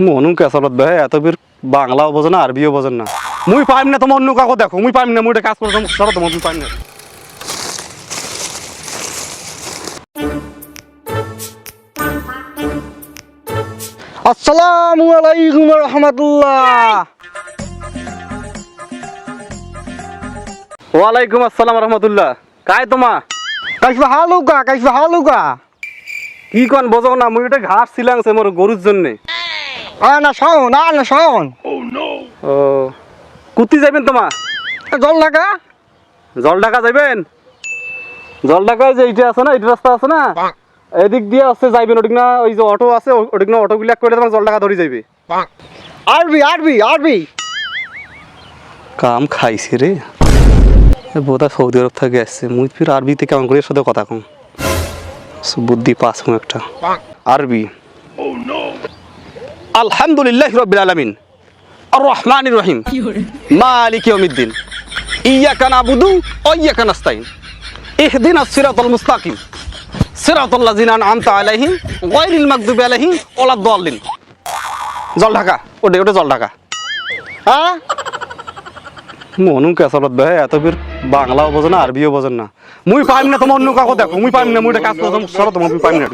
মনু কেসালত ভাই এত বীর বাংলাও বোঝে না আরবিও বোঝেন না। মুই পাইম না, তোমার অন্য কাউকে দেখো। মুই পাইম না, মুই এটা কাজ করতাম সরো, তোমার মুই পাইম না। আসসালামু আলাইকুম রহমতুল্লাহ। ওয়ালাইকুম আসসালাম রহমতুল্লাহ। কাই তোমা কাইফা হালুকা কি কন বোঝো না? মুই এটা ঘাস ছিলাংছে মোর গরুর জন্যে। না শাওন ও কুতি যাবেন তোমা? জল ঢাকা জল ঢাকা যাবেন? জল ঢাকায় যে এইটা আছে না, এইটা রাস্তা আছে না, এদিক দিয়ে আসছে যাইবেন। ওদিক না ওই যে অটো আছে, ওদিক না অটো গুলা করে তোমার জল ঢাকা ধরে যাইবে। আরবি কাম খাইছে রে, বোধহয় সৌদি আরব থেকে আসছে। মুই ফির আরবিতে কেমন করে এর সাথে কথা কম, বুদ্ধি পাস হম একটা। আরবি আলহামদুলিল্লাহ রাব্বিল আলামিন আর রহমানির রহিম মালিক ইয়াউমিদ্দিন ইয়াকা নাবুদু ওয়া ইয়াকা নাস্তাইন ইহদিনাস সিরাতাল মুস্তাকিম সিরাতাল লাযিনা আন'আমতা আলাইহিম গায়রিল মাগদুবি আলাইহিম ওয়ালাদ দাল্লিন। জল ঢাকা ওটা জল ঢাকা। হ্যাঁ মনু কেসালত ভাই এত বীর বাংলাও বোঝে না আরবিও বোঝেন না। মুই পাইম না, তোমার অন্য কাউকে দেখো। মুই পাইম না, মুই এটা কাজ করতাম সরো, তোমার মুই পাইম না।